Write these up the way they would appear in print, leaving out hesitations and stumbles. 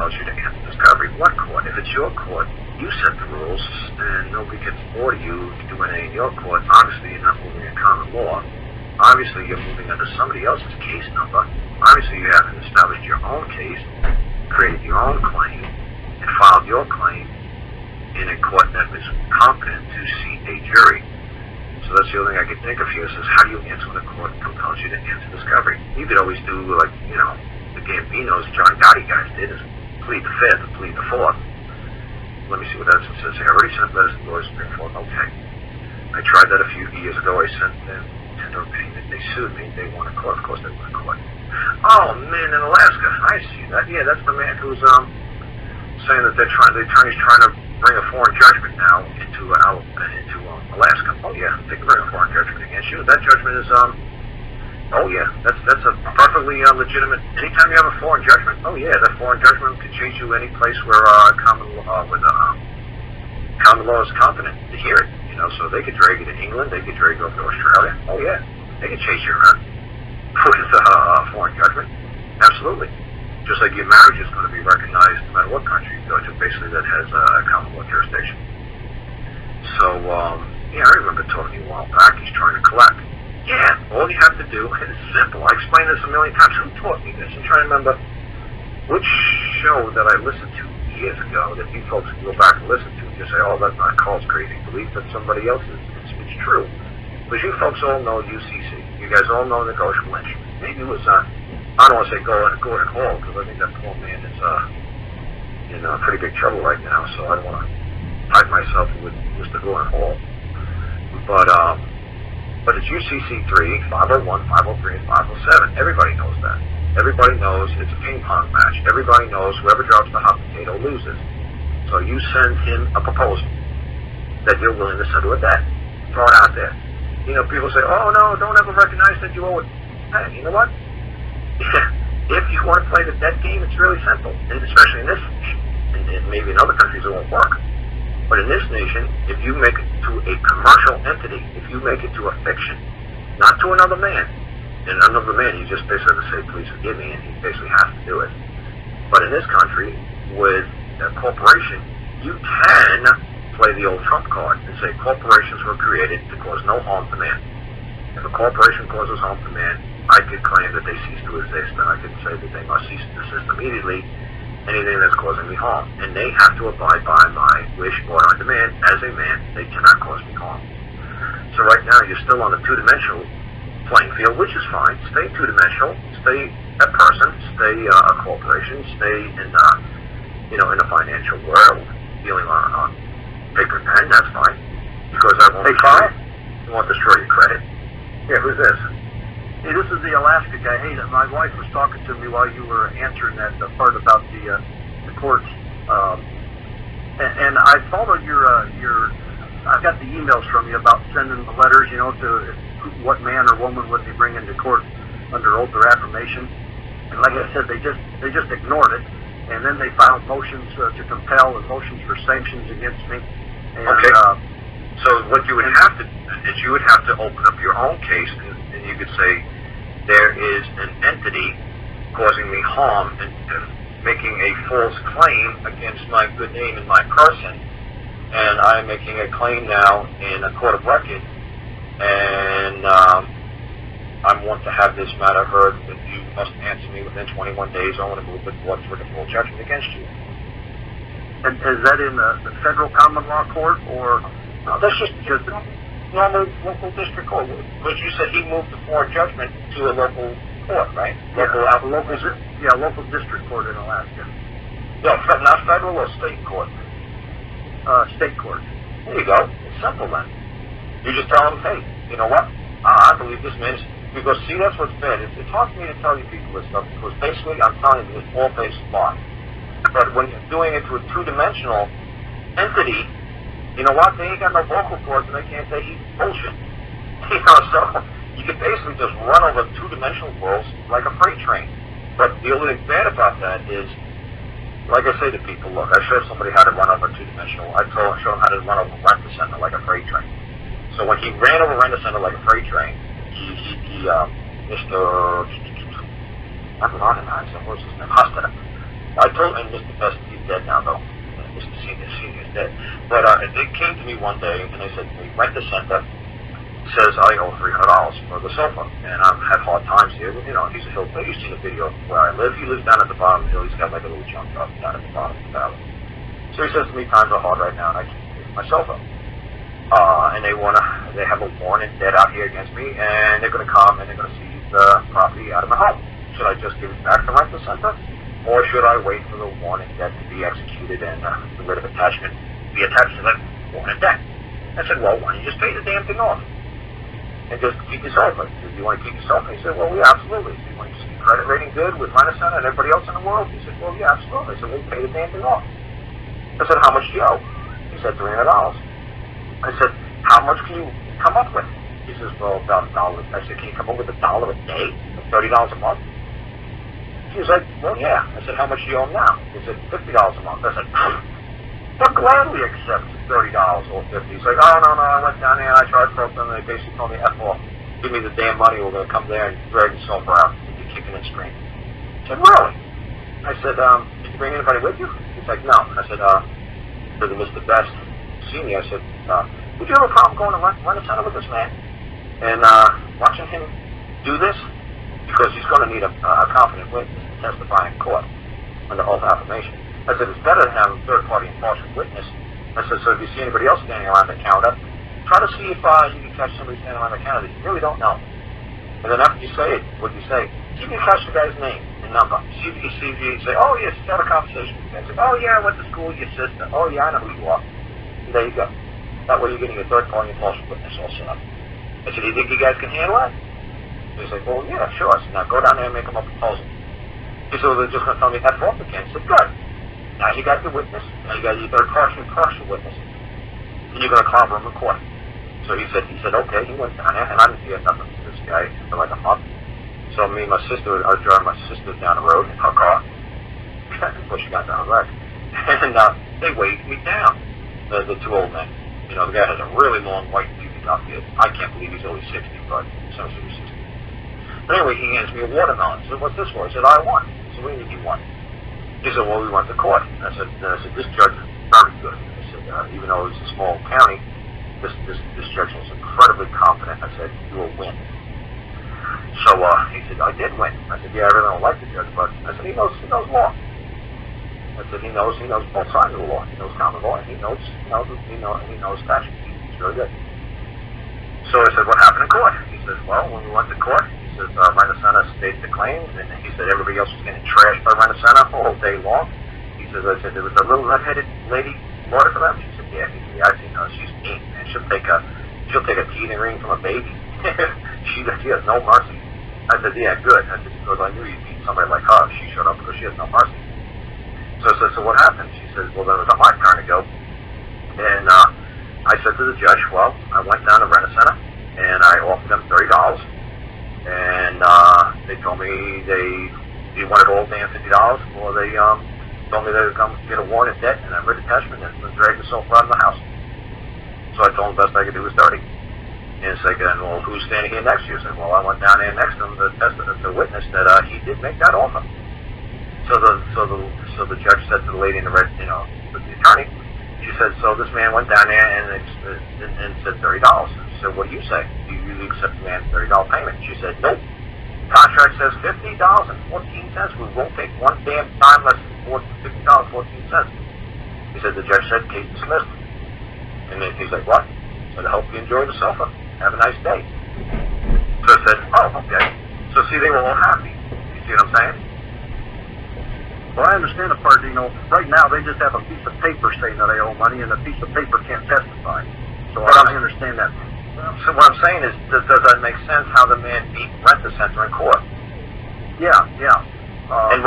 compels you to answer discovery. What court? If it's your court, you set the rules, and nobody can order you to do anything in your court. Obviously, you're not moving in common law. Obviously, you're moving under somebody else's case number. Obviously, you haven't established your own case, created your own claim, and filed your claim in a court that was competent to seat a jury. So that's the only thing I could think of here, is how do you answer when a court compels you to answer discovery? You could always do, like, the Gambinos, John Gotti guys did, is plead the fifth and plead the fourth. Let me see what that says here. I already sent letters to the lawyers Supreme Court. Okay. I tried that a few years ago. I sent them tender of payment. They sued me. They won a court. Of course they won a court. Oh, man, in Alaska. I see that. Yeah, that's the man who's saying that the attorney's trying to bring a foreign judgment now into Alaska. Oh, yeah, they can bring a foreign judgment against you. That judgment is, oh, yeah, that's a perfectly legitimate. Anytime you have a foreign judgment, oh, yeah, that foreign judgment could change you any place where common law is competent to hear it. So they could drag you to England, they could drag you over to Australia. Oh, yeah, they could chase you around with a foreign judgment. Absolutely. Just like your marriage is going to be recognized no matter what country you go to, basically, that has a common law jurisdiction. So, yeah, I remember talking to you a while back. He's trying to collect. Yeah, all you have to do is simple. I explained this a million times. Who taught me this? I'm trying to remember which show that I listened to years ago that you folks can go back and listen to and just say, oh, that's not Karl's crazy belief, that's somebody else's. It's true. Because you folks all know UCC. You guys all know negotiable Lynch. Maybe it was, I don't want to say Gordon Hall, because I think that poor man is in pretty big trouble right now, so I don't want to pipe myself with Mr. Gordon Hall. But it's UCC 3, 501, 503, and 507. Everybody knows that. Everybody knows it's a ping pong match. Everybody knows whoever drops the hot potato loses. So you send him a proposal that you're willing to settle a debt. Throw it out there. People say, oh, no, don't ever recognize that you owe it. Hey, you know what? If you want to play the debt game, it's really simple. And especially in this nation. And maybe in other countries it won't work. But in this nation, if you make it to a commercial entity, if you make it to a fiction, not to another man, and another man, you just basically have to say, please forgive me, and he basically has to do it. But in this country, with a corporation, you can play the old Trump card and say corporations were created to cause no harm to man. If a corporation causes harm to man, I could claim that they cease to exist, and I could say that they must cease to exist immediately, anything that's causing me harm. And they have to abide by my wish, order, and demand. As a man, they cannot cause me harm. So right now, you're still on a two-dimensional playing field, which is fine. Stay two-dimensional, stay a person, stay a corporation, stay in in a financial world, dealing on paper and pen. That's fine, because I won't. Hey, Karl, you won't destroy your credit. Yeah, who's this? Hey, this is the Alaska guy. Hey, my wife was talking to me while you were answering that part about the courts, and I followed your. I got the emails from you about sending the letters, to what man or woman would they bring into court under oath or affirmation. And like I said, they just ignored it, and then they filed motions to compel and motions for sanctions against me. And, okay. So what you would have to do is you would have to open up your own case, and you could say there is an entity causing me harm and making a false claim against my good name and my person, and I'm making a claim now in a court of record, and I want to have this matter heard, but you must answer me within 21 days. I want to move the court for the full judgment against you. And is that in the federal common law court, or? No, that's just normal local district court. Because you said he moved the foreign judgment to a local court, right? Local district court in Alaska. No, not federal or state court. State court. There you go. It's simple then. You just tell them, hey, you know what? I believe this man is, because see, that's what's bad. It's hard for me to tell you people this stuff, because basically I'm telling you it's all based lie. But when you're doing it to a two-dimensional entity, you know what? They ain't got no vocal cords, and they can't say he's bullshit. So you can basically just run over two-dimensional worlds like a freight train. But the only thing bad about that is, like I say to people, look, I showed somebody how to run over two-dimensional. I showed him how to run over Rent-A-Center like a freight train. So when he ran over Rent-A-Center like a freight train, Mr. Hostler, I told him Mr. Best, he's dead now, though. Mr. Senior's dead. But they came to me one day, and they said to me, rent the center. Says I owe $300 for the sofa, and I've had hard times here. But, he's a hillbilly. You've seen a video of where I live. He lives down at the bottom of the hill. He's got like a little junk shop down at the bottom of the valley. So he says to me, times are hard right now, and I can't pay for my sofa. And they have a warrant dead out here against me, and they're going to come and they're going to seize the property out of my home. Should I just give it back to rental center, or should I wait for the warrant debt to be executed and the writ of attachment be attached to that warrant debt? I said, well, why don't you just pay the damn thing off? And just keep your sofa. Do you want to keep your sofa? He said, well, yeah, absolutely. Do you want to see your credit rating good with Rent-A-Center and everybody else in the world? He said, well, yeah, absolutely. I said, well, pay the damn thing off. I said, how much do you owe? He said, $300. I said, how much can you come up with? He says, well, about $1. I said, can you come up with $1 a day? $30 a month? He was like, well, yeah. I said, how much do you owe now? He said, $50 a month. I said, they'll gladly accept $30 or $50. He's like, oh, no, I went down there and I tried to talk to them, and they basically told me, F off. Give me the damn money, we're going to come there and drag the sofa out and be kicking and screaming. I said, really? I said, did you bring anybody with you? He's like, no. I said, to the Mr. Best Senior, I said, would you have a problem going to Rent-A-Center with this man and watching him do this? Because he's going to need a competent witness to testify in court under oath affirmation. I said, it's better to have a third-party impartial witness. I said, so if you see anybody else standing around the counter, try to see if you can catch somebody standing around the counter that you really don't know. And then after you say it, what do you say? See if you can catch the guy's name and number. See if you can say, oh, yes, have a conversation with the guy. Say, oh, yeah, I went to school with your sister. Oh, yeah, I know who you are. And there you go. That way you're getting a third-party impartial witness all set up. I said, do you think you guys can handle that? He's like, well, yeah, sure. I said, now go down there and make them a proposal. He said, well, they're just going to tell me F off again. I said, good. Now you got your witness. Now you got your third-party impartial witness. And you're going to clobber him in court. So he said, okay. He went down there, and I didn't hear nothing from this guy for like a month. So me and my sister, I was driving my sister down the road in her car. Before she got down the road. And they waved me down, the two old men. The guy has a really long white beard out there. I can't believe he's only 60, but some say he's 60. But anyway, he hands me a watermelon. I said, what's this for? I said, I won. I said, what do you mean you won? He said, well, we went to court. I said, this judge is very good. I said, even though it's a small county, this judge was incredibly confident. I said, you will win. So he said, I did win. I said, yeah, I really don't like the judge, but I said, he knows law. I said, he knows both sides of the law. He knows common law. He knows statute. He's really good. So I said, what happened in court? He says, well, when we went to court, he says, Rent-A-Center stated the claims, and he said everybody else was getting trashed by Rent-A-Center all day long. He says, I said, there was a little red-headed lady lawyer for them. She said, yeah. He said, yeah, I've seen her. She's mean, man. She'll take a teething ring from a baby. she has no mercy. I said, yeah, good. I said, because I knew you'd beat somebody like her. She showed up because she has no mercy. So I said, so what happened? She says, well, then it was my turn to go. And I said to the judge, well, I went down to Rent-A-Center, and I offered them $30. And they told me they wanted all damn $50, or they told me they would come get a warrant of debt and a writ attachment and drag the sofa out of the house. So I told them the best I could do was $30. And it's like, well, who's standing here next to you? I said, well, I went down there next to him to witness that he did make that offer. So the judge said to the lady in the red, the attorney, she said, so this man went down there and said $30. She said, what do you say? Do you really accept the man's $30 payment? She said, nope. The contract says $50.14. We won't take one damn time less than $50.14. He said, the judge said, case dismissed. And then he's like, what? I said, I hope you enjoy the sofa. Have a nice day. So I said, oh, okay. So see, they were all happy. You see what I'm saying? Well, I understand the part, right now they just have a piece of paper saying that they owe money, and the piece of paper can't testify. So I understand that. So what I'm saying is, does that make sense how the man beat Rent-A-Center in court? Yeah. And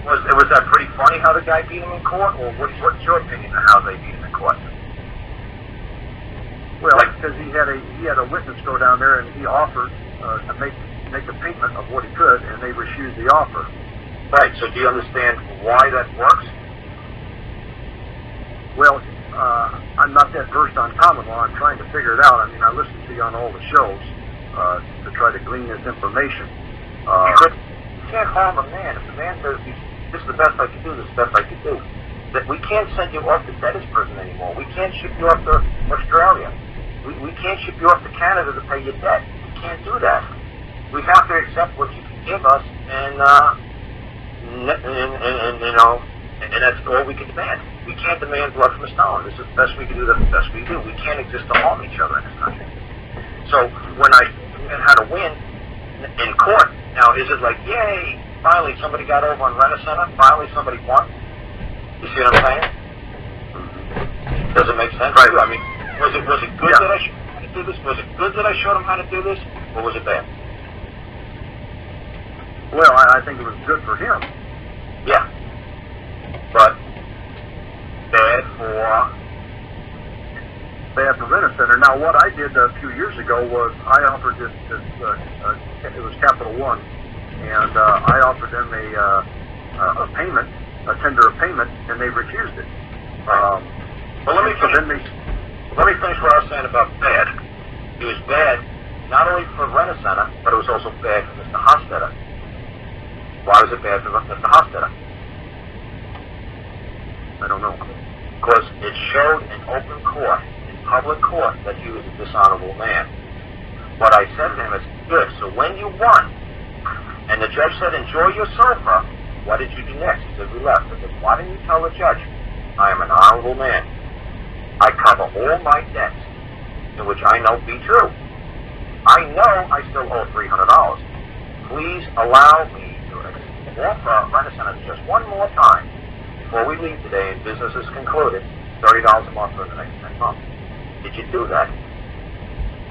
was that pretty funny how the guy beat him in court, or what's your opinion of how they beat him in court? Well, because he had a witness go down there and he offered to make a payment of what he could, and they refused the offer. Right, so do you understand why that works? Well, I'm not that versed on common law. I'm trying to figure it out. I mean, I listen to you on all the shows to try to glean this information. You can't harm a man. If the man says this is the best I can do, this is the best I can do. That we can't send you off to debtor's prison anymore. We can't ship you off to Australia. We can't ship you off to Canada to pay your debt. We can't do that. We have to accept what you can give us, and you know, and that's all we can demand. We can't demand blood from a stone. This is the best we can do. That's the best we do. We can't exist to harm each other in this country. So when I learned how to win in court, now is it like, yay, finally somebody got over on Rent-A-Center, finally somebody won? You see what I'm saying? Does it make sense? Right. I mean, was it good that I showed him how to do this? Was it good that I showed him how to do this, or was it bad? Well, I think it was good for him. Yeah. But bad for Rent-A-Center. Now, what I did a few years ago was I offered this it was Capital One, and I offered them a payment, a tender of payment, and they refused it. Well, let me finish what I was saying about bad. It was bad not only for Rent-A-Center, but it was also bad for Mr. Hofstadter. Why was it bad for Mr. Hofstadter? I don't know. Because it showed in open court, in public court, that he was a dishonorable man. What I said to him is, good, so when you won, and the judge said, enjoy your sofa, what did you do next? He said, we left. I said, why didn't you tell the judge, I am an honorable man. I cover all my debts, in which I know be true. I know I still owe $300. Please allow me to offer Rent-A-Center just one more time before we leave today and business is concluded, $30 a month for the next 10 months. Did you do that?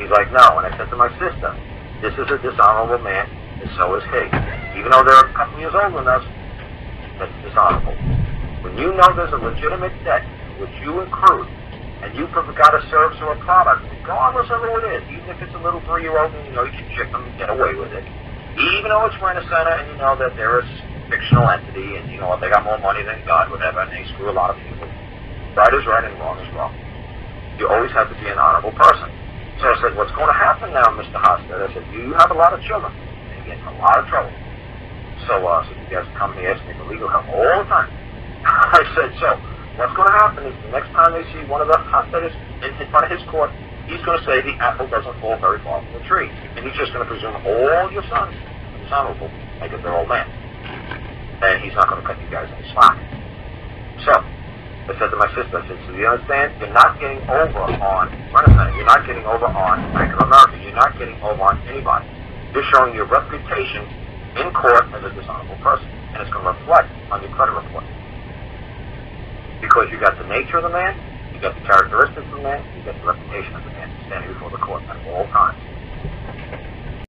He's like, no. And I said to my sister, this is a dishonorable man, and so is he. Even though they're a couple years older than us, that's dishonorable. When you know there's a legitimate debt which you accrued, and you've got a service or a product, regardless of who it is, even if it's a little 3-year-old and you know you can chip them and get away with it, even though it's Rent-A-Center and you know that they're a fictional entity and you know they got more money than God, whatever, and they screw a lot of people. Right is right and wrong is wrong. You always have to be an honorable person. So I said, what's going to happen now, Mr. Hofstadter? I said, you have a lot of children and you get in a lot of trouble. So you guys come and ask me for legal help all the time. I said, so what's going to happen is the next time they see one of the Hofstadters in front of his court, he's going to say the apple doesn't fall very far from the tree. And he's just going to presume all your sons are dishonorable because they're old men. And he's not going to cut you guys any slack. So I said to my sister, I said, so you understand? You're not getting over on Rent-A-Center. You're not getting over on Bank of America. You're not getting over on anybody. You're showing your reputation in court as a dishonorable person. And it's going to reflect on your credit report. Because you got the nature of the man, you got the characteristics of the man, you got the reputation of the man standing before the court at all times.